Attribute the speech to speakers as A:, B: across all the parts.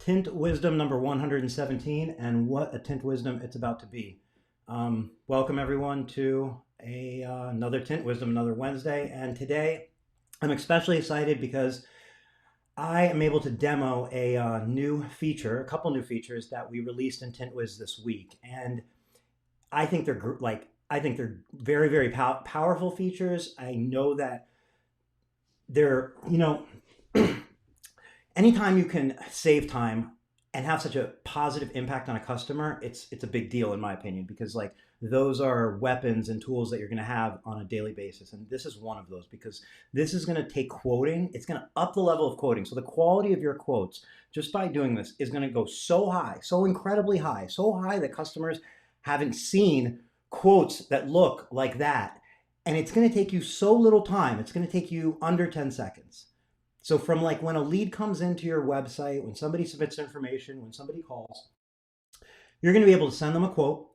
A: Tint Wisdom number 117, and what a Tint Wisdom it's about to be. Welcome everyone to another Tint Wisdom, another Wednesday, and today I'm especially excited because I am able to demo a new feature, a couple new features that we released in Tint Wiz this week, and I think they're very, very powerful features. I know that they're, anytime you can save time and have such a positive impact on a customer, it's a big deal in my opinion, because like those are weapons and tools that you're going to have on a daily basis. And this is one of those, because this is going to take quoting. It's going to up the level of quoting. So the quality of your quotes just by doing this is going to go so high, so incredibly high, so high that customers haven't seen quotes that look like that. And it's going to take you so little time. It's going to take you under 10 seconds. So from like when a lead comes into your website, when somebody submits information, when somebody calls, you're going to be able to send them a quote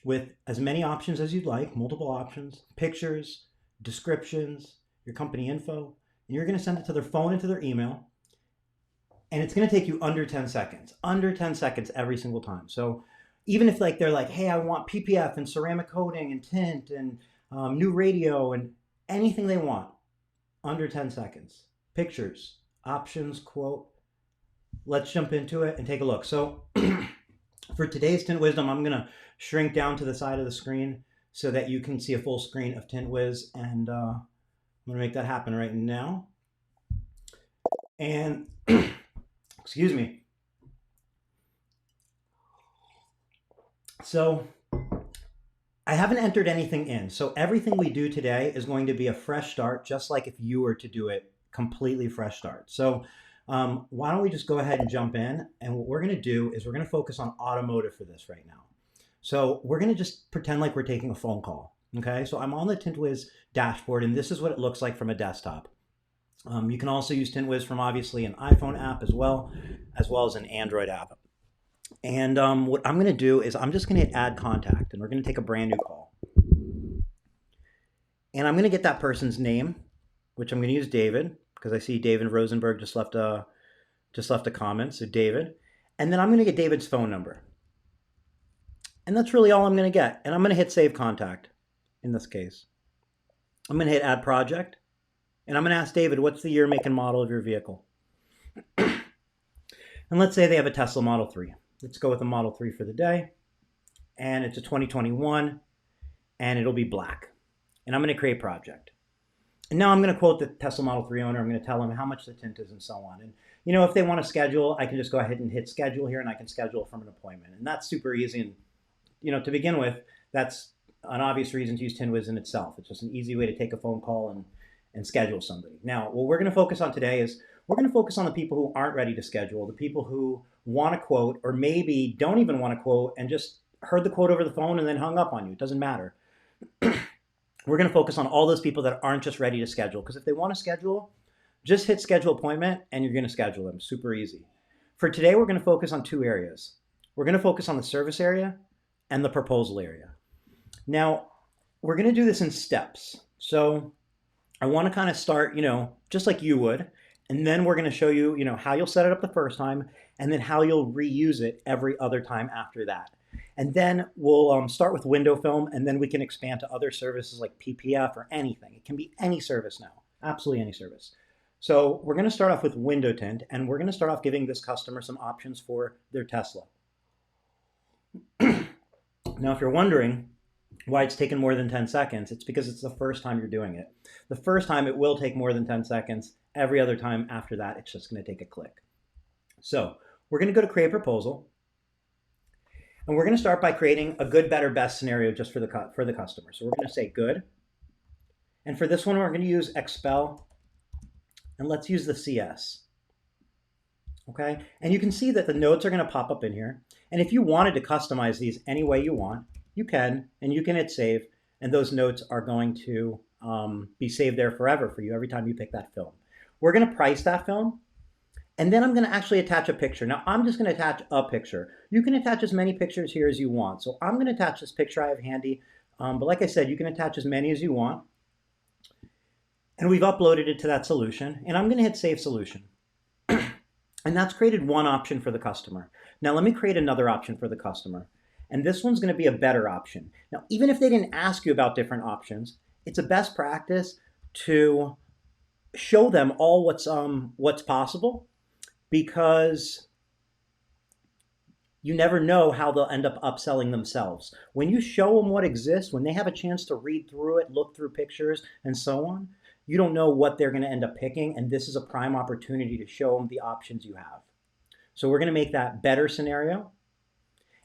A: with as many options as you'd like, multiple options, pictures, descriptions, your company info, and you're going to send it to their phone and to their email. And it's going to take you under 10 seconds every single time. So even if like they're like, hey, I want PPF and ceramic coating and tint and new radio and anything they want, under 10 seconds. Pictures, options, quote. Let's jump into it and take a look. So for today's Tint Wisdom, I'm going to shrink down to the side of the screen so that you can see a full screen of Tint Wiz. And I'm going to make that happen right now. And excuse me. So I haven't entered anything in. So everything we do today is going to be a fresh start, just like if you were to do it completely fresh start. So why don't we just go ahead and jump in, and what we're going to do is we're going to focus on automotive for this right now. So we're going to just pretend like we're taking a phone call. Okay, so I'm on the Tint Wiz dashboard, and this is what it looks like from a desktop. You can also use Tint Wiz from obviously an iPhone app as well as an Android app. And what I'm going to do is I'm just going to hit add contact, and we're going to take a brand new call. And I'm going to get that person's name, which I'm going to use David, because I see David Rosenberg just left a comment. So David, and then I'm going to get David's phone number, and that's really all I'm going to get. And I'm going to hit save contact. In this case, I'm going to hit add project, and I'm going to ask David, what's the year, make, and model of your vehicle? And let's say they have a Tesla Model 3. Let's go with a Model 3 for the day, and it's a 2021, and it'll be black. And I'm going to create project. And now I'm going to quote the Tesla Model 3 owner. I'm going to tell them how much the tint is and so on. And, if they want to schedule, I can just go ahead and hit schedule here, and I can schedule from an appointment. And that's super easy. And, to begin with, that's an obvious reason to use Tint Wiz in itself. It's just an easy way to take a phone call and schedule somebody. Now, what we're going to focus on today is we're going to focus on the people who aren't ready to schedule, the people who want to quote or maybe don't even want to quote and just heard the quote over the phone and then hung up on you. It doesn't matter. We're going to focus on all those people that aren't just ready to schedule, because if they want to schedule, just hit schedule appointment and you're going to schedule them. Super easy. For today, we're going to focus on two areas. We're going to focus on the service area and the proposal area. Now, we're going to do this in steps. So I want to kind of start, just like you would, and then we're going to show you, how you'll set it up the first time and then how you'll reuse it every other time after that. And then we'll start with window film, and then we can expand to other services like PPF or anything. It can be any service now, absolutely any service. So we're going to start off with window tint, and we're going to start off giving this customer some options for their Tesla. Now, if you're wondering why it's taken more than 10 seconds, it's because it's the first time you're doing it. The first time it will take more than 10 seconds. Every other time after that, it's just going to take a click. So we're going to go to create proposal. And we're going to start by creating a good, better, best scenario just for the customer. So we're going to say good. And for this one, we're going to use Expel. And let's use the CS. Okay? And you can see that the notes are going to pop up in here. And if you wanted to customize these any way you want, you can. And you can hit save. And those notes are going to be saved there forever for you every time you pick that film. We're going to price that film. And then I'm going to actually attach a picture. Now, I'm just going to attach a picture. You can attach as many pictures here as you want. So I'm going to attach this picture I have handy. But like I said, you can attach as many as you want. And we've uploaded it to that solution. And I'm going to hit Save Solution. And And that's created one option for the customer. Now let me create another option for the customer. And this one's going to be a better option. Now, even if they didn't ask you about different options, it's a best practice to show them all what's possible, because you never know how they'll end up upselling themselves. When you show them what exists, when they have a chance to read through it, look through pictures, and so on, you don't know what they're going to end up picking, and this is a prime opportunity to show them the options you have. So we're going to make that better scenario.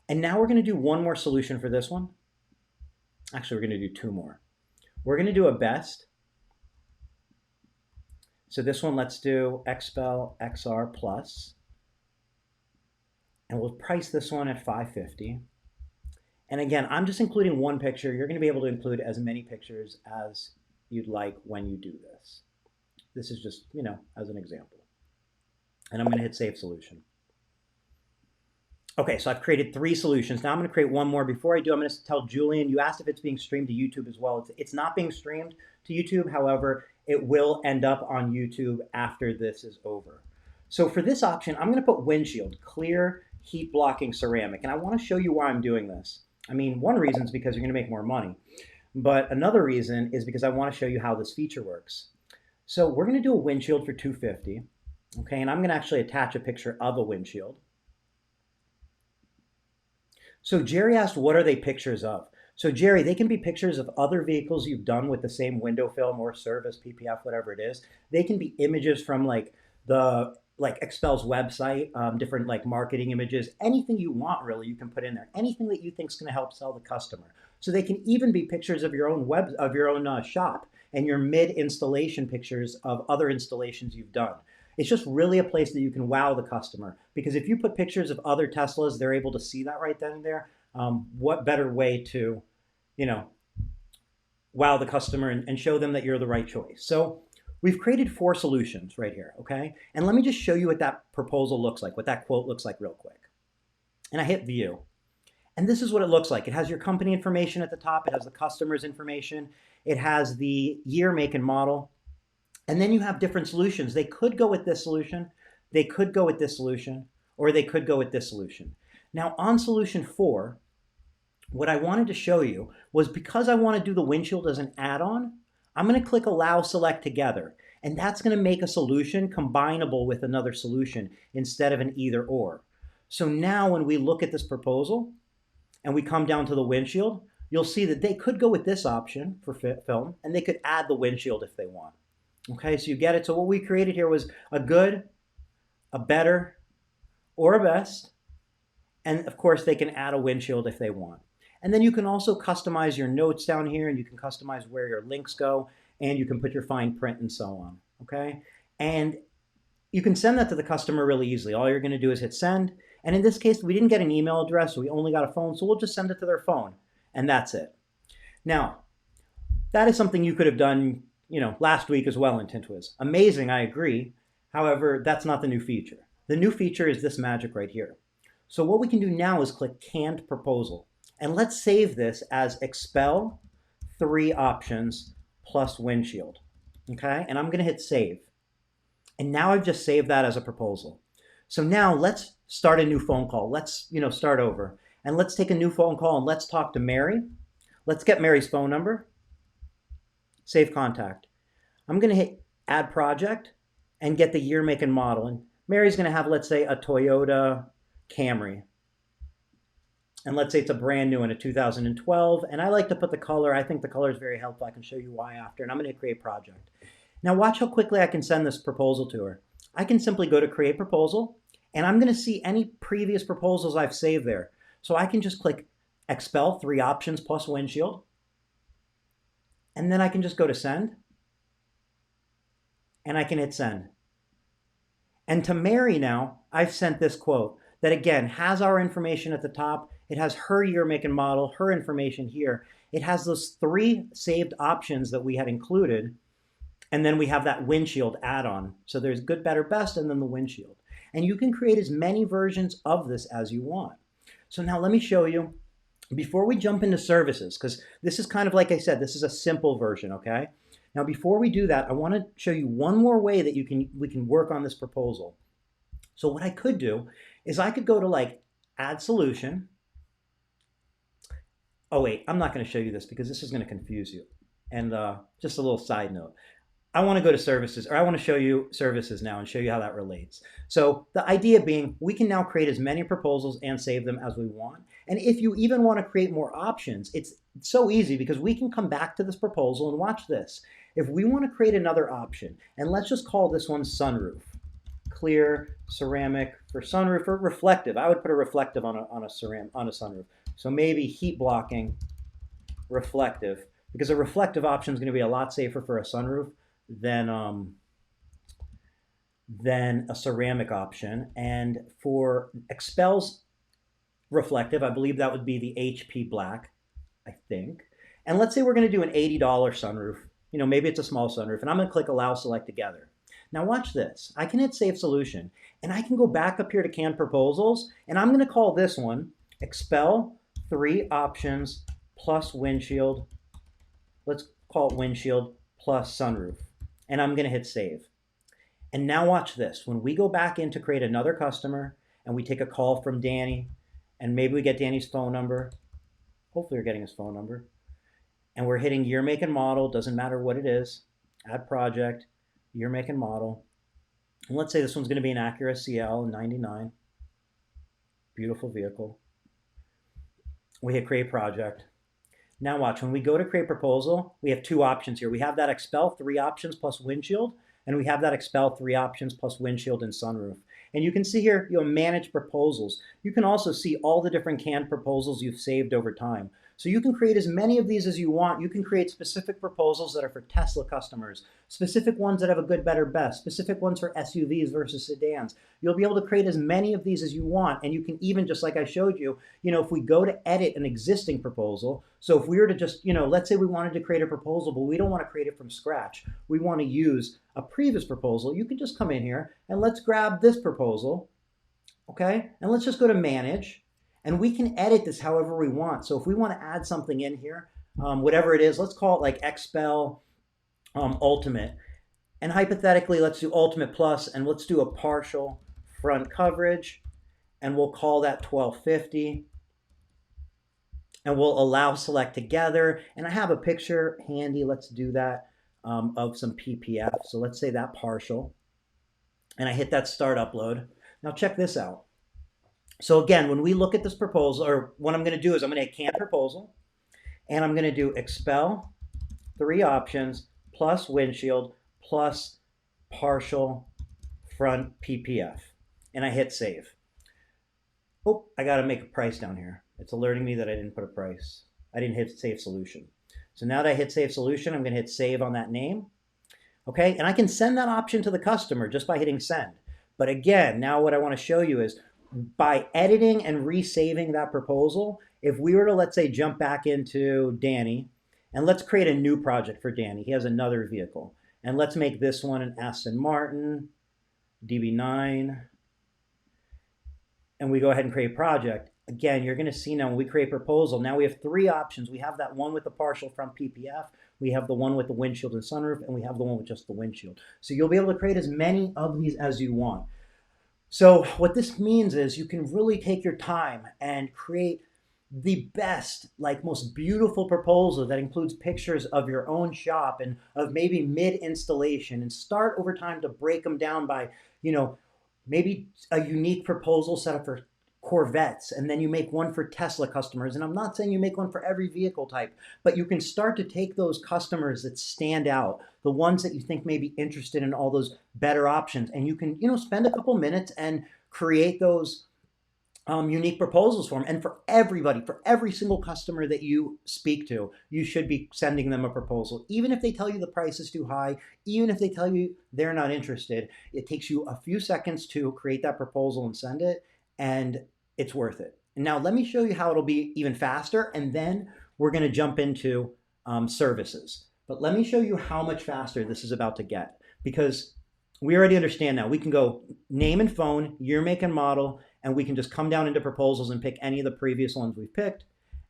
A: And now we're going to do one more solution for this one. Actually, we're going to do two more. We're going to do a best. So this one, let's do XPEL XR Plus. And we'll price this one at $550. And again, I'm just including one picture. You're going to be able to include as many pictures as you'd like when you do this. This is just, as an example. And I'm going to hit Save Solution. Okay, so I've created 3 solutions. Now I'm going to create one more. Before I do, I'm going to tell Julian, you asked if it's being streamed to YouTube as well. It's not being streamed to YouTube. However, it will end up on YouTube after this is over. So for this option, I'm going to put windshield, clear, heat blocking ceramic. And I want to show you why I'm doing this. I mean, one reason is because you're going to make more money. But another reason is because I want to show you how this feature works. So we're going to do a windshield for $250. Okay, and I'm going to actually attach a picture of a windshield. So Jerry asked, what are they pictures of? So Jerry, they can be pictures of other vehicles you've done with the same window film or service, PPF, whatever it is. They can be images from XPEL's website, different marketing images, anything you want really you can put in there, anything that you think is going to help sell the customer. So they can even be pictures of your own shop and your mid-installation pictures of other installations you've done. It's just really a place that you can wow the customer, because if you put pictures of other Teslas, they're able to see that right then and there. What better way to, wow the customer and show them that you're the right choice. So we've created 4 solutions right here, okay? And let me just show you what that proposal looks like, what that quote looks like real quick. And I hit View. And this is what it looks like. It has your company information at the top. It has the customer's information. It has the year, make, and model. And then you have different solutions. They could go with this solution, they could go with this solution, or they could go with this solution. Now on solution 4, what I wanted to show you was, because I want to do the windshield as an add-on, I'm going to click Allow Select Together. And that's going to make a solution combinable with another solution instead of an either or. So now when we look at this proposal and we come down to the windshield, you'll see that they could go with this option for film, and they could add the windshield if they want. Okay, so you get it. So what we created here was a good, a better, or a best. And of course, they can add a windshield if they want. And then you can also customize your notes down here, and you can customize where your links go, and you can put your fine print and so on. Okay, and you can send that to the customer really easily. All you're going to do is hit send. And in this case, we didn't get an email address, so we only got a phone. So we'll just send it to their phone, and that's it. Now, that is something you could have done last week as well in Tint Wiz. Amazing, I agree. However, that's not the new feature. The new feature is this magic right here. So what we can do now is click Canned Proposal. And let's save this as XPEL 3 options plus windshield. Okay, and I'm going to hit Save. And now I've just saved that as a proposal. So now let's start a new phone call. Let's start over. And let's take a new phone call and let's talk to Mary. Let's get Mary's phone number. Save contact. I'm going to hit Add Project and get the year, make, and model. And Mary's going to have, let's say, a Toyota Camry. And let's say it's a brand new one, a 2012. And I like to put the color. I think the color is very helpful. I can show you why after. And I'm going to create project. Now watch how quickly I can send this proposal to her. I can simply go to Create Proposal, and I'm going to see any previous proposals I've saved there. So I can just click XPEL 3 options plus windshield. And then I can just go to Send. And I can hit Send. And to Mary now, I've sent this quote that, again, has our information at the top. It has her year, make, and model, her information here. It has those 3 saved options that we had included. And then we have that windshield add-on. So there's good, better, best, and then the windshield. And you can create as many versions of this as you want. So now let me show you, before we jump into services, because this is kind of, like I said, this is a simple version, okay? Now before we do that, I want to show you one more way that we can work on this proposal. So what I could do is I could go to like add solution. Oh wait, I'm not going to show you this because this is going to confuse you. And just a little side note. I want to go to services, or I want to show you services now and show you how that relates. So the idea being, we can now create as many proposals and save them as we want. And if you even want to create more options, it's so easy because we can come back to this proposal and watch this. If we want to create another option, and let's just call this one sunroof, clear ceramic for sunroof, or reflective. I would put a reflective on a sunroof. So maybe heat blocking, reflective, because a reflective option is going to be a lot safer for a sunroof than a ceramic option. And for expels reflective, I believe that would be the HP black, I think. And let's say we're going to do an $80 sunroof. You know, maybe it's a small sunroof, and I'm going to click Allow Select Together. Now watch this. I can hit Save Solution, and I can go back up here to Canned Proposals, and I'm going to call this one Expel 3 Options plus Windshield. Let's call it Windshield plus Sunroof. And I'm going to hit Save. And now watch this. When we go back in to create another customer, and we take a call from Danny, and maybe we get Danny's phone number. Hopefully we're getting his phone number. And we're hitting year, make, and model. Doesn't matter what it is. Add project, year, make, and model. And let's say this one's going to be an Acura CL 99. Beautiful vehicle. We hit create project. Now watch, when we go to create proposal, we have 2 options here. We have that expel 3 options plus windshield, and we have that expel 3 options plus windshield and sunroof. And you can see here, manage proposals. You can also see all the different canned proposals you've saved over time. So you can create as many of these as you want. You can create specific proposals that are for Tesla customers, specific ones that have a good, better, best, specific ones for SUVs versus sedans. You'll be able to create as many of these as you want. And you can even, just like I showed you, if we go to edit an existing proposal, so if we were to just, let's say we wanted to create a proposal, but we don't want to create it from scratch. We want to use a previous proposal. You can just come in here and let's grab this proposal, okay? And let's just go to manage. And we can edit this however we want. So if we want to add something in here, whatever it is, let's call it like Expel Ultimate. And hypothetically, let's do Ultimate Plus, and let's do a partial front coverage. And we'll call that 1250. And we'll allow select together. And I have a picture handy. Let's do that of some PPF. So let's say that partial. And I hit that start upload. Now check this out. So again, when we look at this proposal, or what I'm going to do is I'm going to hit Canned Proposal, and I'm going to do Expel 3 options plus windshield plus partial front PPF. And I hit Save. Oh, I got to make a price down here. It's alerting me that I didn't put a price. I didn't hit Save Solution. So now that I hit Save Solution, I'm going to hit Save on that name. Okay, and I can send that option to the customer just by hitting Send. But again, now what I want to show you is, by editing and resaving that proposal, if we were to, let's say, jump back into Danny, and let's create a new project for Danny. He has another vehicle. And let's make this one an Aston Martin, DB9. And we go ahead and create project. Again, you're going to see now when we create proposal, now we have 3 options. We have that one with the partial front PPF. We have the one with the windshield and sunroof, and we have the one with just the windshield. So you'll be able to create as many of these as you want. So what this means is you can really take your time and create the best, most beautiful proposal that includes pictures of your own shop and of maybe mid-installation, and start over time to break them down by, maybe a unique proposal set up for Corvettes, and then you make one for Tesla customers. And I'm not saying you make one for every vehicle type, but you can start to take those customers that stand out, the ones that you think may be interested in all those better options, and you can, spend a couple minutes and create those unique proposals for them. And for everybody, for every single customer that you speak to, you should be sending them a proposal. Even if they tell you the price is too high, even if they tell you they're not interested, it takes you a few seconds to create that proposal and send it, and it's worth it. And now let me show you how it'll be even faster, and then we're going to jump into services. But let me show you how much faster this is about to get, because we already understand now. We can go name and phone, year, make, and model, and we can just come down into proposals and pick any of the previous ones we've picked,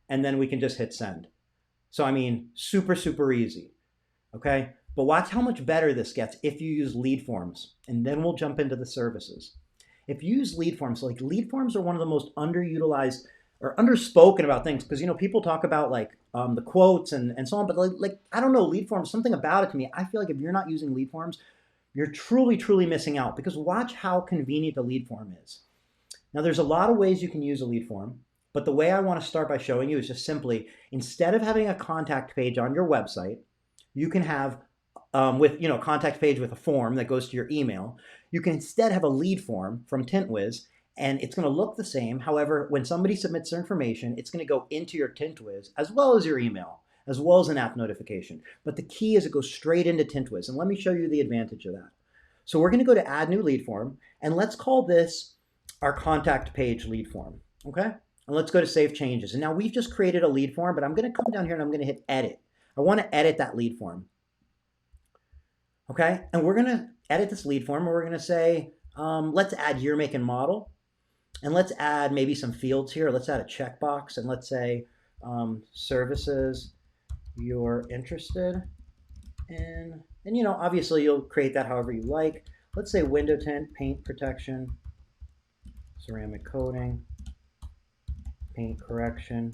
A: and then we can just hit send. So I mean, super, super easy, okay? But watch how much better this gets if you use lead forms, and then we'll jump into the services. if you use lead forms, like lead forms are one of the most underutilized or underspoken about things because people talk about like the quotes and so on, but like I don't know, lead forms, something about it to me. I feel like if you're not using lead forms, you're truly missing out because watch how convenient the lead form is. Now there's a lot of ways you can use a lead form, but the way I want to start by showing you is just simply instead of having a contact page on your website, you can have with contact page with a form that goes to your email. You can instead have a lead form from Tint Wiz, and it's going to look the same. However, when somebody submits their information, it's going to go into your Tint Wiz as well as your email, as well as an app notification. But the key is it goes straight into Tint Wiz, and let me show you the advantage of that. So we're going to go to Add New Lead Form, and let's call this our contact page lead form. Okay, and let's go to Save Changes. And now we've just created a lead form, but I'm going to come down here and I'm going to hit Edit. I want to edit that lead form. Okay, and we're going to edit this lead form, and we're going to say, let's add year, make, and model. And let's add maybe some fields here. Let's add a checkbox, and let's say services you're interested in. And, obviously you'll create that however you like. Let's say window tint, paint protection, ceramic coating, paint correction,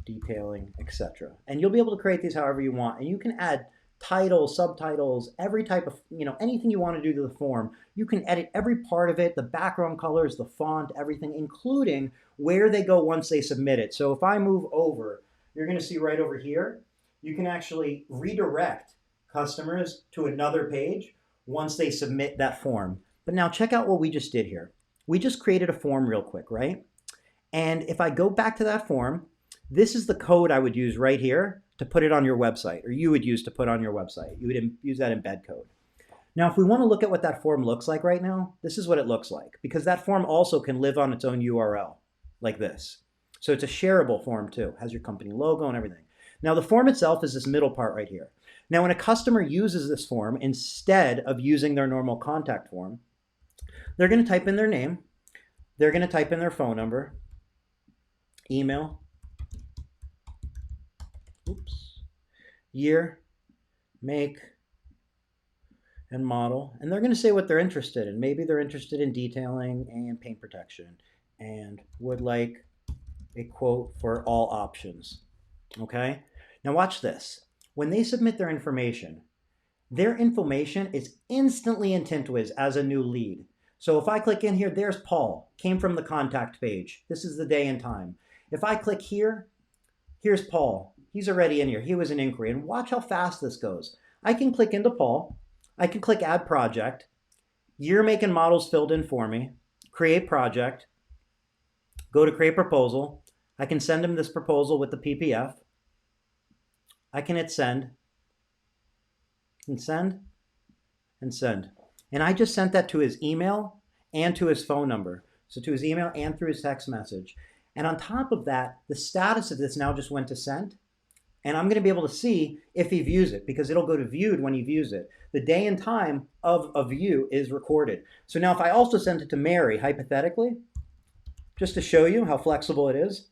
A: detailing, etc. And you'll be able to create these however you want. And you can add titles, subtitles, every type of, anything you want to do to the form. You can edit every part of it, the background colors, the font, everything, including where they go once they submit it. So if I move over, you're going to see right over here, you can actually redirect customers to another page once they submit that form. But now check out what we just did here. We just created a form real quick, right? And if I go back to that form, this is the code I would use right here to put it on your website, or you would use to put on your website. You would use that embed code. Now, if we want to look at what that form looks like right now, this is what it looks like, because that form also can live on its own URL like this. So it's a shareable form too, has your company logo and everything. Now the form itself is this middle part right here. Now when a customer uses this form, instead of using their normal contact form, they're going to type in their name, they're going to type in their phone number, email, year, make, and model, and they're going to say what they're interested in. Maybe they're interested in detailing and paint protection and would like a quote for all options. Okay, now watch this. When they submit their information is instantly in Tint Wiz as a new lead. So if I click in here, there's Paul, came from the contact page. This is the day and time. If I click here, here's Paul. He's already in here. He was an inquiry. And watch how fast this goes. I can click into Paul. I can click Add Project. Year, make, and models filled in for me. Create project. Go to Create Proposal. I can send him this proposal with the PPF. I can hit Send. And Send. And Send. And I just sent that to his email and to his phone number. So to his email and through his text message. And on top of that, the status of this now just went to sent. And I'm going to be able to see if he views it because it'll go to viewed when he views it. The day and time of a view is recorded. So now if I also sent it to Mary, hypothetically, just to show you how flexible it is,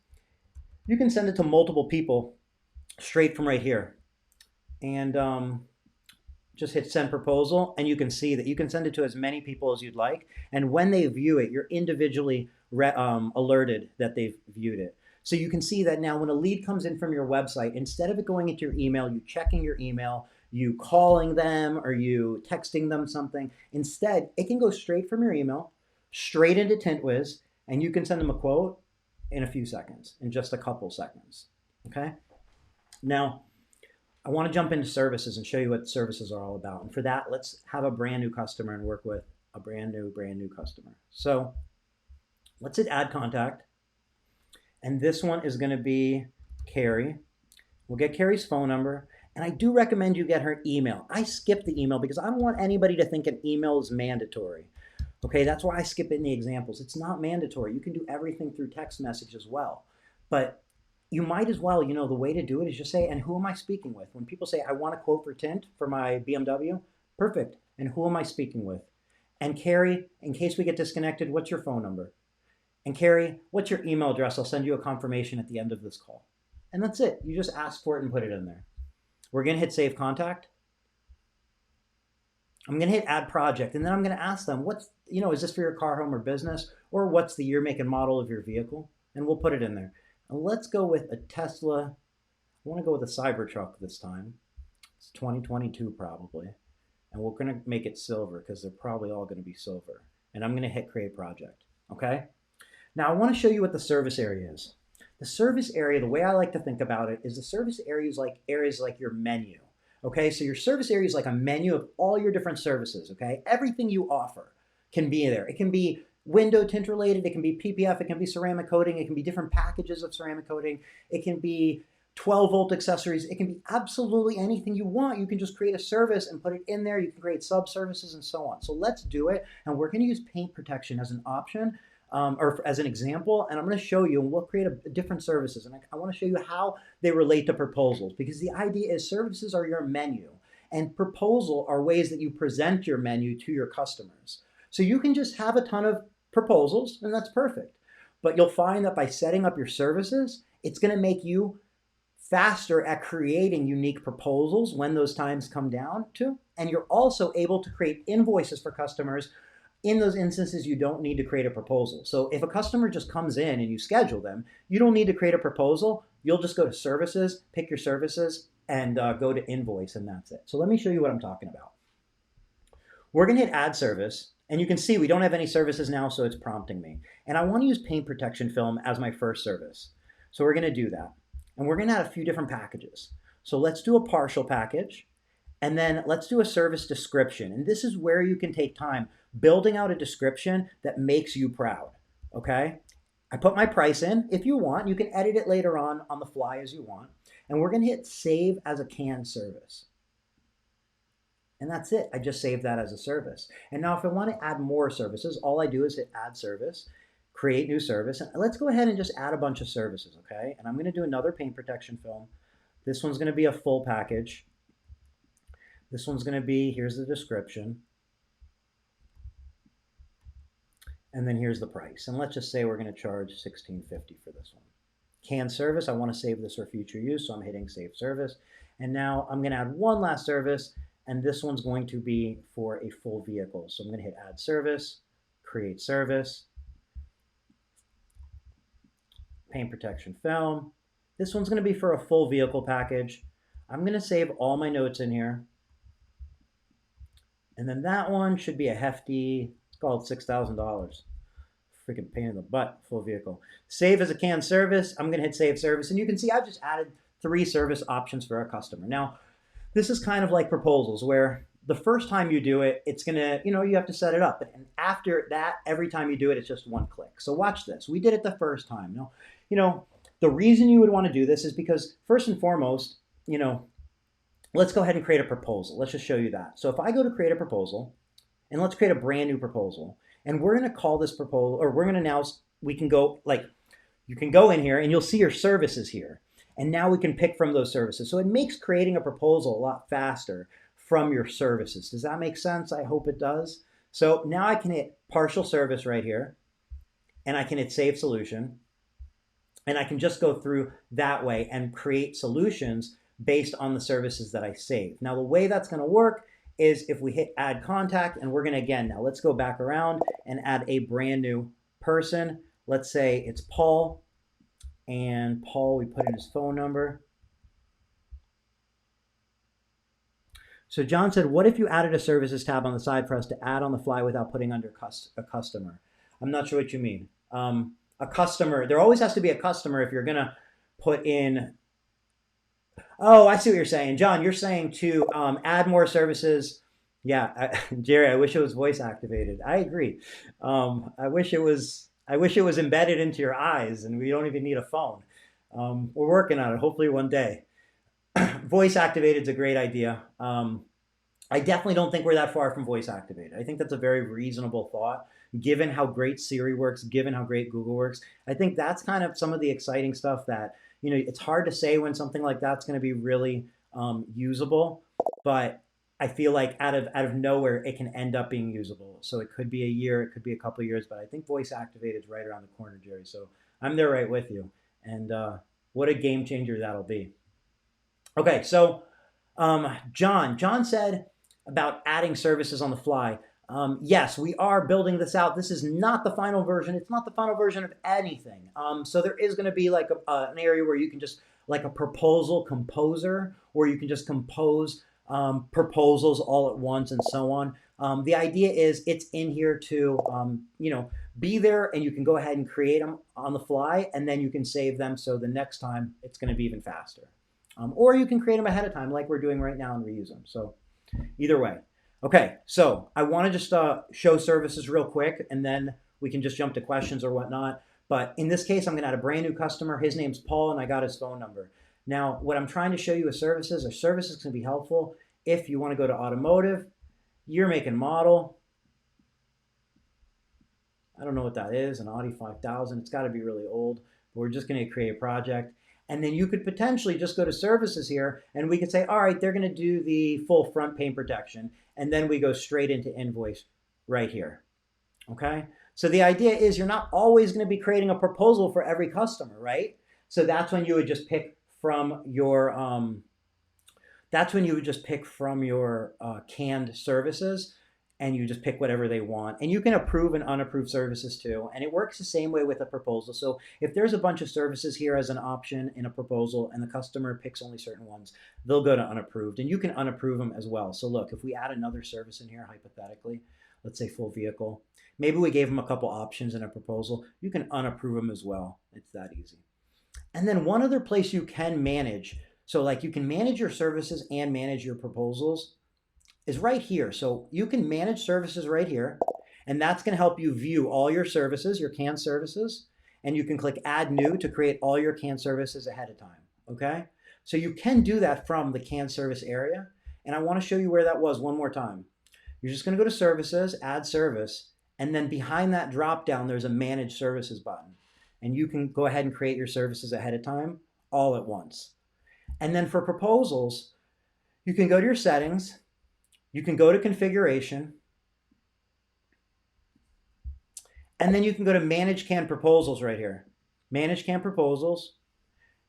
A: you can send it to multiple people straight from right here. And just hit send proposal, and you can see that you can send it to as many people as you'd like. And when they view it, you're individually alerted that they've viewed it. So you can see that now when a lead comes in from your website, instead of it going into your email, you checking your email, you calling them, or you texting them something, instead, it can go straight from your email, straight into Tint Wiz, and you can send them a quote in a few seconds, in just a couple seconds, okay? Now, I want to jump into services and show you what services are all about. And for that, let's have a brand new customer and work with a brand new customer. So let's hit add contact. And this one is going to be Carrie. We'll get Carrie's phone number. And I do recommend you get her email. I skip the email because I don't want anybody to think an email is mandatory. Okay, that's why I skip it in the examples. It's not mandatory. You can do everything through text message as well. But you might as well, the way to do it is just say, and who am I speaking with? When people say, I want a quote for tint for my BMW, perfect. And who am I speaking with? And Carrie, in case we get disconnected, what's your phone number? And Carrie, what's your email address? I'll send you a confirmation at the end of this call. And that's it. You just ask for it and put it in there. We're going to hit save contact. I'm going to hit add project, and then I'm going to ask them, what's, is this for your car, home, or business? Or what's the year, make, and model of your vehicle? And we'll put it in there. And let's go with a Tesla. I want to go with a Cybertruck this time. It's 2022 probably. And we're going to make it silver because they're probably all going to be silver. And I'm going to hit create project. Okay? Now I want to show you what the service area is. The service area, the way I like to think about it, is the service area is like areas like your menu. Okay, so your service area is like a menu of all your different services. Okay, everything you offer can be there. It can be window tint related, it can be PPF, it can be ceramic coating, it can be different packages of ceramic coating, it can be 12-volt accessories, it can be absolutely anything you want. You can just create a service and put it in there. You can create sub-services and so on. So let's do it, and we're going to use paint protection as an option. Or as an example, and I'm going to show you, and we'll create different services, and I want to show you how they relate to proposals, because the idea is services are your menu, and proposal are ways that you present your menu to your customers. So you can just have a ton of proposals, and that's perfect, but you'll find that by setting up your services, it's going to make you faster at creating unique proposals when those times come down to, and you're also able to create invoices for customers. In those instances, you don't need to create a proposal. So if a customer just comes in and you schedule them, you don't need to create a proposal. You'll just go to services, pick your services, and go to invoice, and that's it. So let me show you what I'm talking about. We're going to hit add service, and you can see we don't have any services now, so it's prompting me. And I want to use paint protection film as my first service. So we're going to do that. And we're going to add a few different packages. So let's do a partial package. And then let's do a service description. And this is where you can take time building out a description that makes you proud, okay? I put my price in. If you want, you can edit it later on the fly as you want. And we're gonna hit save as a canned service. And that's it, I just saved that as a service. And now if I wanna add more services, all I do is hit add service, create new service. And let's go ahead and just add a bunch of services, okay? And I'm gonna do another paint protection film. This one's gonna be a full package. This one's going to be, here's the description. And then here's the price. And let's just say we're going to charge $16.50 for this one. Canned service, I want to save this for future use, so I'm hitting save service. And now I'm going to add one last service, and this one's going to be for a full vehicle. So I'm going to hit add service, create service, paint protection film. This one's going to be for a full vehicle package. I'm going to save all my notes in here. And then that one should be a hefty, it's called $6,000. Freaking pain in the butt, full vehicle. Save as a canned service. I'm going to hit save service. And you can see I've just added 3 service options for our customer. Now, this is kind of like proposals where the first time you do it, it's going to, you have to set it up. And after that, every time you do it, it's just one click. So watch this. We did it the first time. Now, the reason you would want to do this is because first and foremost, let's go ahead and create a proposal. Let's just show you that. So if I go to create a proposal, and let's create a brand new proposal, and we're going to call this proposal, or we're going to now, we can go, you can go in here and you'll see your services here. And now we can pick from those services. So it makes creating a proposal a lot faster from your services. Does that make sense? I hope it does. So now I can hit partial service right here, and I can hit save solution, and I can just go through that way and create solutions based on the services that I saved. Now the way that's going to work is if we hit add contact, and we're going to, again, now let's go back around and add a brand new person. Let's say it's Paul, and Paul, we put in his phone number. So John said, what if you added a services tab on the side for us to add on the fly without putting under a customer? I'm not sure what you mean. A customer, there always has to be a customer if you're going to put in. Oh, I see what you're saying. John, you're saying to add more services. Yeah, Jerry, I wish it was voice activated. I agree. I wish it was embedded into your eyes and we don't even need a phone. We're working on it, hopefully one day. Voice activated is a great idea. I definitely don't think we're that far from voice activated. I think that's a very reasonable thought, given how great Siri works, given how great Google works. I think that's kind of some of the exciting stuff that, it's hard to say when something like that's going to be really usable, but I feel like out of nowhere, it can end up being usable. So it could be a year, it could be a couple of years, but I think voice activated is right around the corner, Jerry. So I'm there right with you. And what a game changer that'll be. Okay, so John said, about adding services on the fly. Yes, we are building this out. This is not the final version. It's not the final version of anything. So there is going to be like an area where you can just like a proposal composer, where you can just compose proposals all at once and so on. The idea is it's in here to, be there, and you can go ahead and create them on the fly, and then you can save them so the next time it's going to be even faster. Or you can create them ahead of time like we're doing right now and reuse them. So either way. Okay, so I want to just show services real quick, and then we can just jump to questions or whatnot. But in this case, I'm going to add a brand new customer. His name's Paul, and I got his phone number. Now, what I'm trying to show you is services. Are services going to be helpful if you want to go to automotive, year, make, and model. I don't know what that is, an Audi 5000. It's got to be really old. But we're just going to create a project. And then you could potentially just go to services here, and we could say, all right, they're going to do the full front paint protection. And then we go straight into invoice right here. Okay? So the idea is you're not always going to be creating a proposal for every customer, right? So that's when you would just pick from your canned services, and you just pick whatever they want. And you can approve and unapproved services too. And it works the same way with a proposal. So if there's a bunch of services here as an option in a proposal and the customer picks only certain ones, they'll go to unapproved, and you can unapprove them as well. So look, if we add another service in here, hypothetically, let's say full vehicle, maybe we gave them a couple options in a proposal, you can unapprove them as well. It's that easy. And then one other place you can manage, so like you can manage your services and manage your proposals, is right here. So you can manage services right here, and that's going to help you view all your services, your canned services, and you can click add new to create all your canned services ahead of time. Okay? So you can do that from the canned service area, and I want to show you where that was one more time. You're just going to go to services, add service, and then behind that drop down there's a manage services button, and you can go ahead and create your services ahead of time all at once. And then for proposals, you can go to your settings, you can go to configuration, and then you can go to manage canned proposals right here. Manage canned proposals,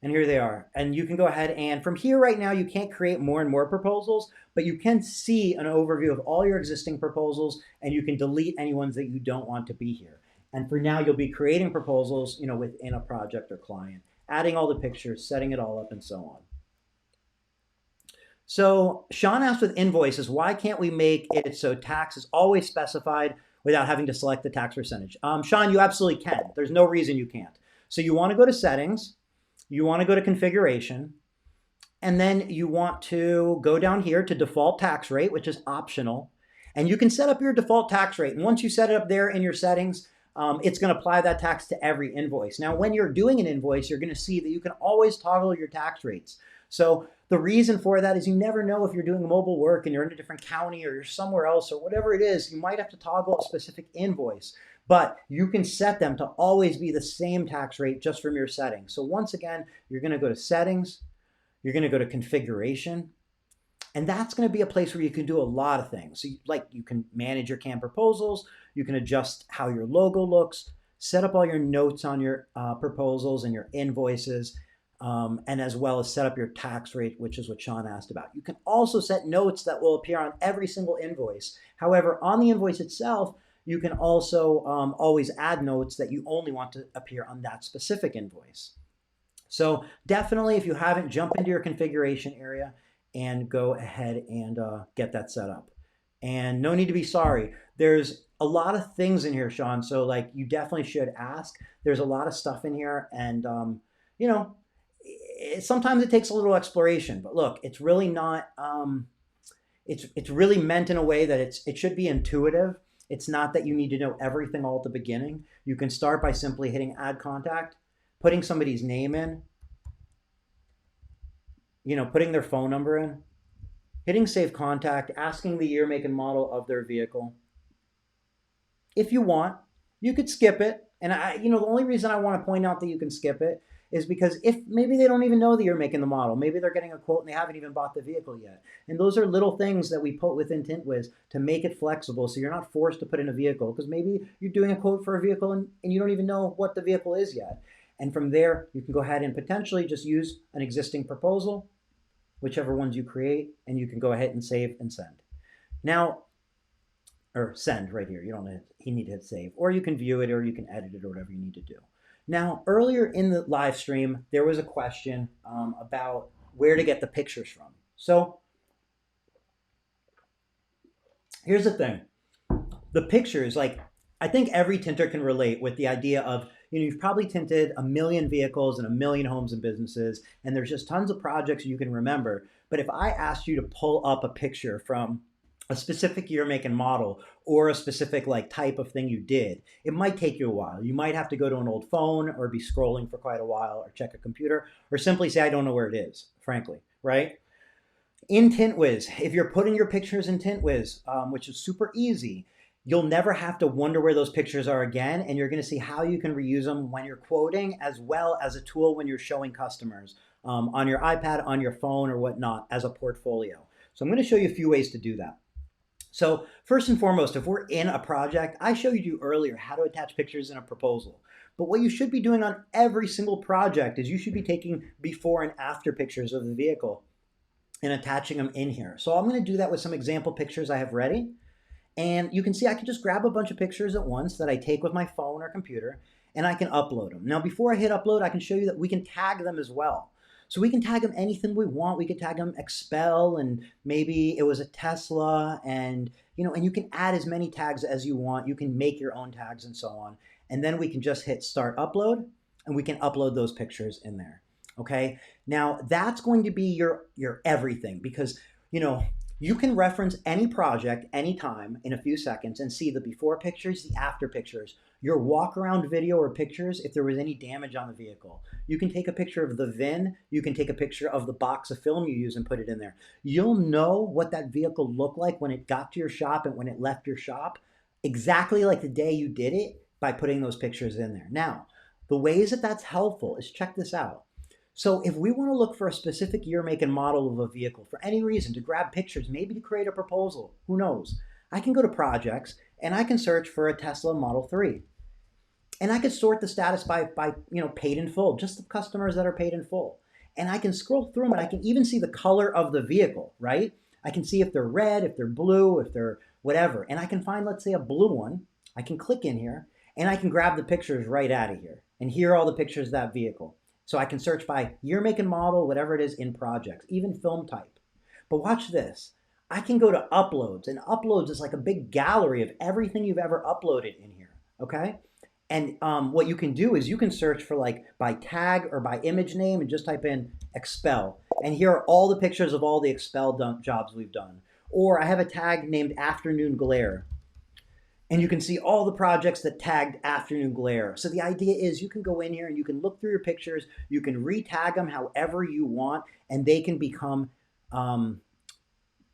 A: and here they are. And you can go ahead and from here right now, you can't create more and more proposals, but you can see an overview of all your existing proposals, and you can delete any ones that you don't want to be here. And for now, you'll be creating proposals, within a project or client, adding all the pictures, setting it all up, and so on. So Sean asked with invoices, why can't we make it so tax is always specified without having to select the tax percentage? Sean, you absolutely can. There's no reason you can't. So you want to go to settings, you want to go to configuration, and then you want to go down here to default tax rate, which is optional. And you can set up your default tax rate. And once you set it up there in your settings, it's going to apply that tax to every invoice. Now, when you're doing an invoice, you're going to see that you can always toggle your tax rates. So the reason for that is you never know if you're doing mobile work and you're in a different county or you're somewhere else or whatever it is, you might have to toggle a specific invoice, but you can set them to always be the same tax rate just from your settings. So once again, you're going to go to settings, you're going to go to configuration, and that's going to be a place where you can do a lot of things. So you can manage your canned proposals, you can adjust how your logo looks, set up all your notes on your proposals and your invoices, and as well as set up your tax rate, which is what Sean asked about. You can also set notes that will appear on every single invoice. However, on the invoice itself, you can also always add notes that you only want to appear on that specific invoice. So definitely, if you haven't, jump into your configuration area and go ahead and get that set up. And no need to be sorry. There's a lot of things in here, Sean, so you definitely should ask. There's a lot of stuff in here, and sometimes it takes a little exploration, but look, it's really not, it's really meant in a way that it should be intuitive. It's not that you need to know everything all at the beginning. You can start by simply hitting add contact, putting somebody's name in, putting their phone number in, hitting save contact, asking the year, make, and model of their vehicle. If you want, you could skip it. And the only reason I want to point out that you can skip it is because if maybe they don't even know that you're making the model, maybe they're getting a quote and they haven't even bought the vehicle yet. And those are little things that we put within Tint Wiz to make it flexible, so you're not forced to put in a vehicle, because maybe you're doing a quote for a vehicle and you don't even know what the vehicle is yet. And from there, you can go ahead and potentially just use an existing proposal, whichever ones you create, and you can go ahead and save and send. Now, or send right here. You don't need to hit save, or you can view it, or you can edit it, or whatever you need to do. Now, earlier in the live stream, there was a question about where to get the pictures from. So here's the thing. The pictures, like, I think every tinter can relate with the idea of, you've probably tinted a million vehicles and a million homes and businesses, and there's just tons of projects you can remember. But if I asked you to pull up a picture from a specific year, make, and model, or a specific like type of thing you did, it might take you a while. You might have to go to an old phone or be scrolling for quite a while or check a computer or simply say, I don't know where it is, frankly, right? In Tint Wiz, if you're putting your pictures in Tint Wiz, which is super easy, you'll never have to wonder where those pictures are again, and you're going to see how you can reuse them when you're quoting, as well as a tool when you're showing customers on your iPad, on your phone, or whatnot as a portfolio. So I'm going to show you a few ways to do that. So first and foremost, if we're in a project, I showed you earlier how to attach pictures in a proposal. But what you should be doing on every single project is you should be taking before and after pictures of the vehicle and attaching them in here. So I'm going to do that with some example pictures I have ready. And you can see I can just grab a bunch of pictures at once that I take with my phone or computer, and I can upload them. Now, before I hit upload, I can show you that we can tag them as well. So we can tag them anything we want. We could tag them Expel, and maybe it was a Tesla, and and you can add as many tags as you want. You can make your own tags and so on. And then we can just hit start upload, and we can upload those pictures in there. Okay. Now that's going to be your everything, because you can reference any project anytime in a few seconds and see the before pictures, the after pictures, your walk around video or pictures if there was any damage on the vehicle. You can take a picture of the VIN, you can take a picture of the box of film you use and put it in there. You'll know what that vehicle looked like when it got to your shop and when it left your shop, exactly like the day you did it, by putting those pictures in there. Now, the ways that that's helpful is, check this out. So if we want to look for a specific year, make, and model of a vehicle for any reason, to grab pictures, maybe to create a proposal, who knows? I can go to projects and I can search for a Tesla Model 3. And I can sort the status by paid in full, just the customers that are paid in full. And I can scroll through them, and I can even see the color of the vehicle, right? I can see if they're red, if they're blue, if they're whatever. And I can find, let's say, a blue one. I can click in here and I can grab the pictures right out of here. And here are all the pictures of that vehicle. So I can search by year, make, and model, whatever it is, in projects, even film type. But watch this. I can go to uploads, and uploads is like a big gallery of everything you've ever uploaded in here, okay? And what you can do is you can search for like by tag or by image name and just type in Expel. And here are all the pictures of all the Expel jobs we've done. Or I have a tag named Afternoon Glare. And you can see all the projects that tagged Afternoon Glare. So the idea is you can go in here and you can look through your pictures, you can re-tag them however you want, and they can become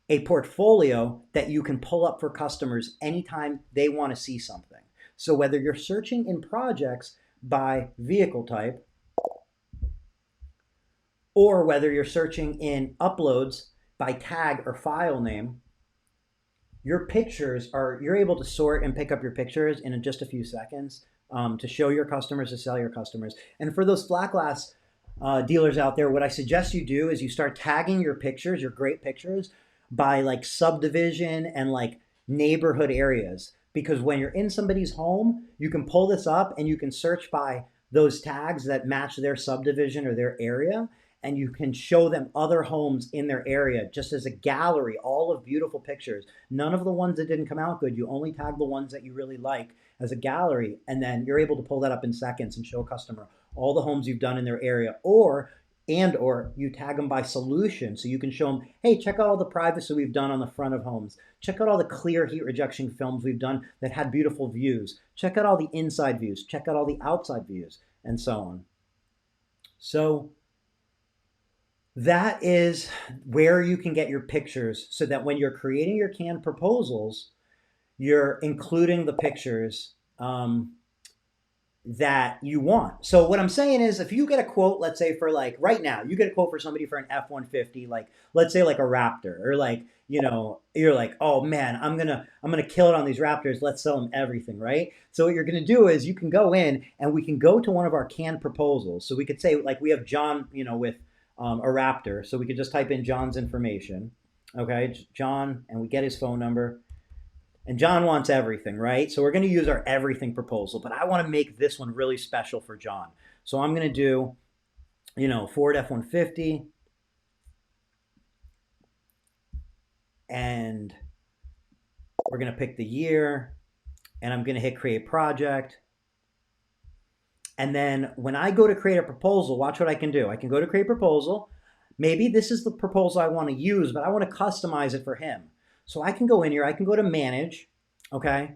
A: a portfolio that you can pull up for customers anytime they want to see something. So whether you're searching in projects by vehicle type, or whether you're searching in uploads by tag or file name, your pictures you're able to sort and pick up your pictures in just a few seconds to show your customers, to sell your customers. And for those flat glass dealers out there, what I suggest you do is you start tagging your pictures, your great pictures, by like subdivision and like neighborhood areas. Because when you're in somebody's home, you can pull this up and you can search by those tags that match their subdivision or their area, and you can show them other homes in their area just as a gallery, all of beautiful pictures. None of the ones that didn't come out good. You only tag the ones that you really like as a gallery, and then you're able to pull that up in seconds and show a customer all the homes you've done in their area. Or you tag them by solution, so you can show them, hey, check out all the privacy we've done on the front of homes. Check out all the clear heat rejection films we've done that had beautiful views. Check out all the inside views. Check out all the outside views, and so on. So that is where you can get your pictures, so that when you're creating your canned proposals, you're including the pictures that you want. So what I'm saying is, if you get a quote, let's say for like right now, you get a quote for somebody for an F-150, like let's say like a Raptor, or like, you're like, oh man, I'm gonna kill it on these Raptors. Let's sell them everything, right? So what you're gonna do is you can go in and we can go to one of our canned proposals. So we could say like we have John, with a Raptor. So we could just type in John's information. Okay, John, and we get his phone number. And John wants everything, right? So we're going to use our everything proposal, but I want to make this one really special for John. So I'm going to do, Ford F-150, and we're going to pick the year, and I'm going to hit create project. And then when I go to create a proposal, watch what I can do. I can go to create proposal. Maybe this is the proposal I want to use, but I want to customize it for him. So I can go in here, I can go to manage, okay?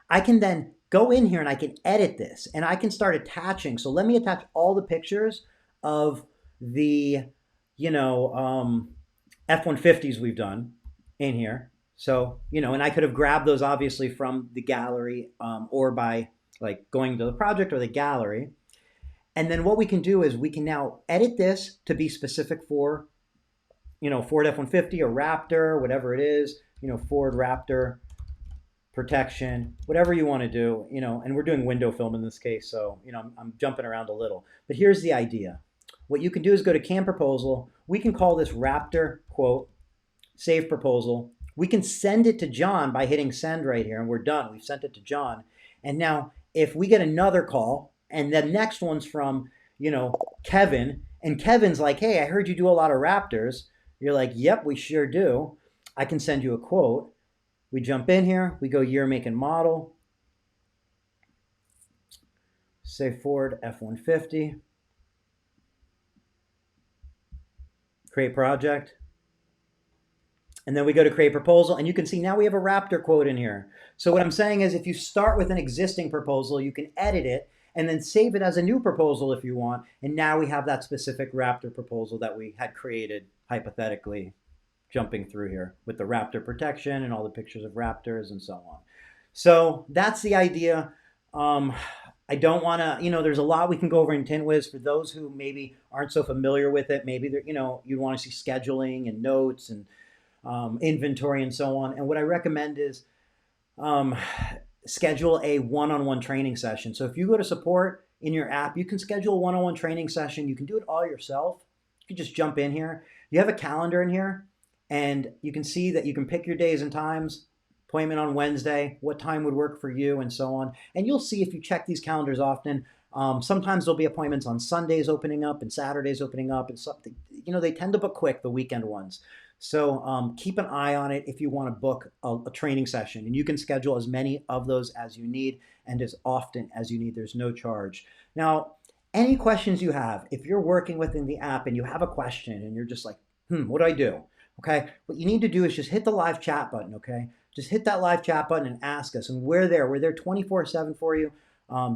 A: I can then go in here and I can edit this and I can start attaching. So let me attach all the pictures of the, F-150s we've done in here. So, and I could have grabbed those obviously from the gallery or by like going to the project or the gallery. And then what we can do is we can now edit this to be specific for, Ford F-150 or Raptor, whatever it is, Ford Raptor protection, whatever you want to do, and we're doing window film in this case. So, I'm jumping around a little, but here's the idea. What you can do is go to CAM proposal. We can call this Raptor quote, save proposal. We can send it to John by hitting send right here, and we're done. We've sent it to John. And now if we get another call and the next one's from, Kevin, and Kevin's like, hey, I heard you do a lot of Raptors. You're like, yep, we sure do. I can send you a quote. We jump in here, we go year, make, and model. Say Ford F-150. Create project. And then we go to create proposal, and you can see now we have a Raptor quote in here. So what I'm saying is if you start with an existing proposal, you can edit it and then save it as a new proposal if you want. And now we have that specific Raptor proposal that we had created hypothetically, jumping through here with the Raptor protection and all the pictures of Raptors and so on. So that's the idea. I don't want to, there's a lot we can go over in Tint Wiz for those who maybe aren't so familiar with it. Maybe they're, you want to see scheduling and notes and inventory and so on. And what I recommend is schedule a one-on-one training session. So if you go to support in your app, you can schedule a one-on-one training session. You can do it all yourself. You can just jump in here. You have a calendar in here, and you can see that you can pick your days and times, appointment on Wednesday, what time would work for you, and so on. And you'll see if you check these calendars often, sometimes there'll be appointments on Sundays opening up and Saturdays opening up and something. They tend to book quick, the weekend ones. So keep an eye on it if you want to book a training session. And you can schedule as many of those as you need and as often as you need. There's no charge. Now, any questions you have, if you're working within the app and you have a question and you're just like, what do I do? Okay, what you need to do is just hit the live chat button, okay? Just hit that live chat button and ask us. And we're there. We're there 24/7 for you.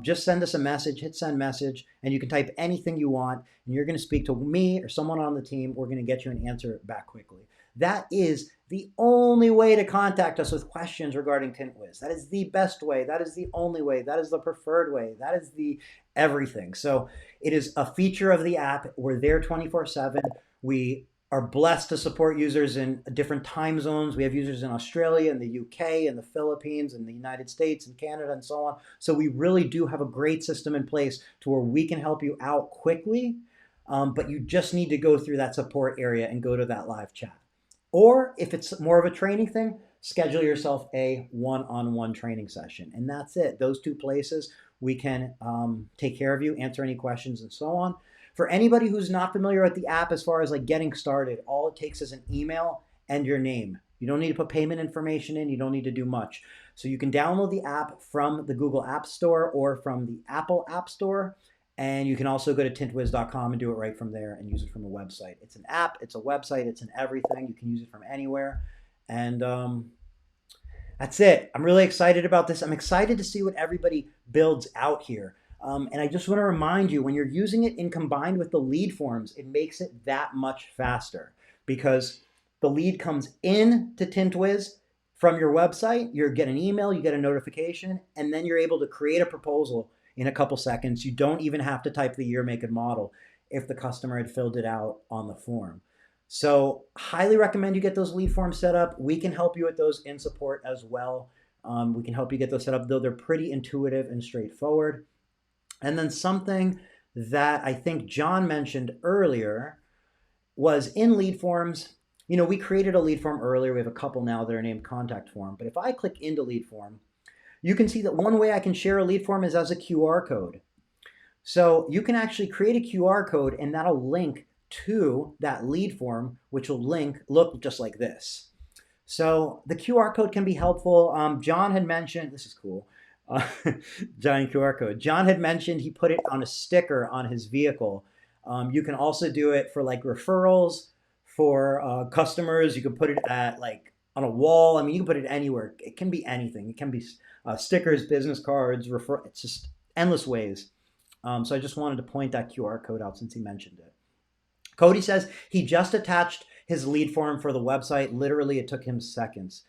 A: Just send us a message, hit send message, and you can type anything you want. And you're going to speak to me or someone on the team. We're going to get you an answer back quickly. That is the only way to contact us with questions regarding Tint Wiz. That is the best way. That is the only way. That is the preferred way. That is the everything. So it is a feature of the app. We're there 24/7. We are blessed to support users in different time zones. We have users in Australia, in the UK, in the Philippines, in the United States, and Canada, and so on. So we really do have a great system in place to where we can help you out quickly, but you just need to go through that support area and go to that live chat. Or if it's more of a training thing, schedule yourself a one-on-one training session. And that's it. Those two places, we can take care of you, answer any questions, and so on. For anybody who's not familiar with the app as far as like getting started, all it takes is an email and your name. You don't need to put payment information in. You don't need to do much. So you can download the app from the Google App Store or from the Apple App Store. And you can also go to tintwiz.com and do it right from there and use it from a website. It's an app, it's a website, it's an everything. You can use it from anywhere. And that's it. I'm really excited about this. I'm excited to see what everybody builds out here. And I just want to remind you, when you're using it in combined with the lead forms, it makes it that much faster because the lead comes in to Tint Wiz from your website. You get an email, you get a notification, and then you're able to create a proposal in a couple seconds. You don't even have to type the year, make, and model if the customer had filled it out on the form. So highly recommend you get those lead forms set up. We can help you with those in support as well. We can help you get those set up, though they're pretty intuitive and straightforward. And then something that I think John mentioned earlier was in lead forms, we created a lead form earlier. We have a couple now that are named contact form. But if I click into lead form, you can see that one way I can share a lead form is as a QR code. So you can actually create a QR code and that'll link to that lead form, which will look just like this. So the QR code can be helpful. John had mentioned, this is cool, giant QR code. John had mentioned he put it on a sticker on his vehicle. You can also do it for like referrals for customers. You can put it at like on a wall. I mean, you can put it anywhere. It can be anything. It can be stickers, business cards, it's just endless ways. So I just wanted to point that QR code out since he mentioned it. Cody says he just attached his lead form for the website. Literally, it took him seconds.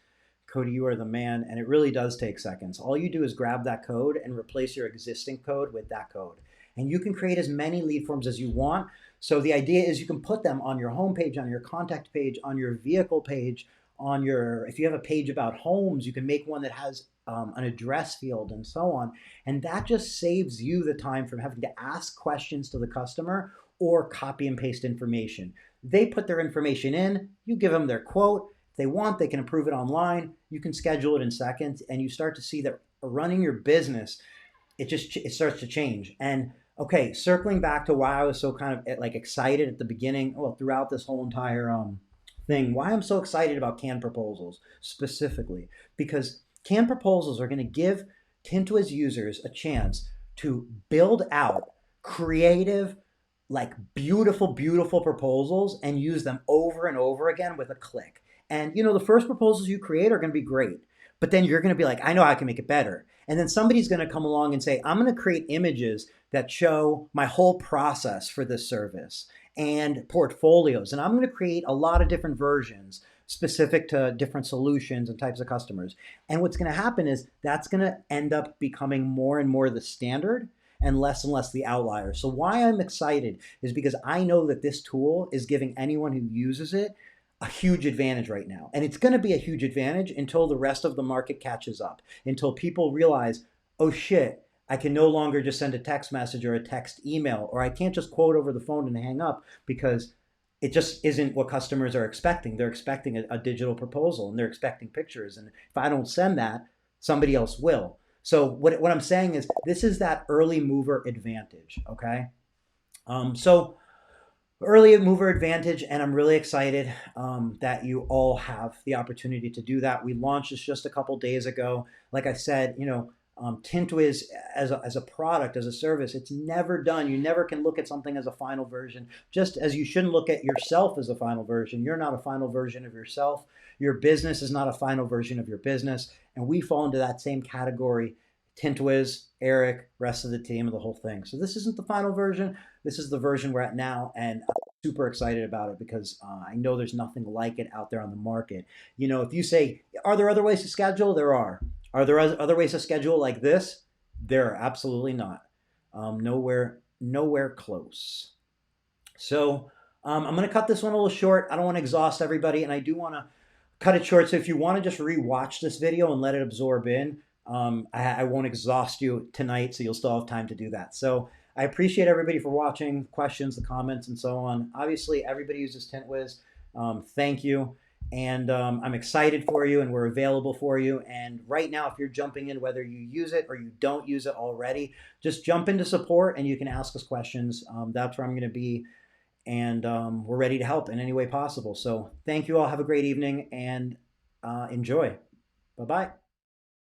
A: Cody, you are the man, and it really does take seconds. All you do is grab that code and replace your existing code with that code. And you can create as many lead forms as you want. So the idea is you can put them on your homepage, on your contact page, on your vehicle page, if you have a page about homes, you can make one that has an address field and so on. And that just saves you the time from having to ask questions to the customer or copy and paste information. They put their information in, you give them their quote. If they want, they can approve it online. You can schedule it in seconds, and you start to see that running your business, it starts to change. And okay, circling back to why I was so kind of like excited at the beginning, well, throughout this whole entire thing, why I'm so excited about canned proposals specifically, because canned proposals are going to give Tint Wiz users a chance to build out creative, like beautiful, beautiful proposals and use them over and over again with a click. And the first proposals you create are going to be great, but then you're going to be like, I know I can make it better. And then somebody's going to come along and say, I'm going to create images that show my whole process for this service and portfolios. And I'm going to create a lot of different versions specific to different solutions and types of customers. And what's going to happen is that's going to end up becoming more and more the standard and less the outlier. So why I'm excited is because I know that this tool is giving anyone who uses it a huge advantage right now. And it's going to be a huge advantage until the rest of the market catches up, until people realize, oh shit, I can no longer just send a text message or a text email, or I can't just quote over the phone and hang up because it just isn't what customers are expecting. They're expecting a digital proposal and they're expecting pictures. And if I don't send that, somebody else will. So what I'm saying is this is that early mover advantage, okay? So early mover advantage, and I'm really excited that you all have the opportunity to do that. We launched this just a couple days ago. Like I said, Tint Wiz as a product, as a service, it's never done. You never can look at something as a final version, just as you shouldn't look at yourself as a final version. You're not a final version of yourself. Your business is not a final version of your business. And we fall into that same category. Tint Wiz, Eric, rest of the team, and the whole thing. So this isn't the final version. This is the version we're at now, and I'm super excited about it because I know there's nothing like it out there on the market. If you say, are there other ways to schedule? There are. Are there other ways to schedule like this? There are absolutely not. Nowhere close. So I'm going to cut this one a little short. I don't want to exhaust everybody, and I do want to cut it short. So if you want to just rewatch this video and let it absorb in, I won't exhaust you tonight, so you'll still have time to do that. So I appreciate everybody for watching, questions, the comments, and so on. Obviously, everybody uses Tint Wiz. Thank you. And I'm excited for you, and we're available for you. And right now, if you're jumping in, whether you use it or you don't use it already, just jump into support and you can ask us questions. That's where I'm going to be. And we're ready to help in any way possible. So thank you all. Have a great evening and enjoy. Bye-bye.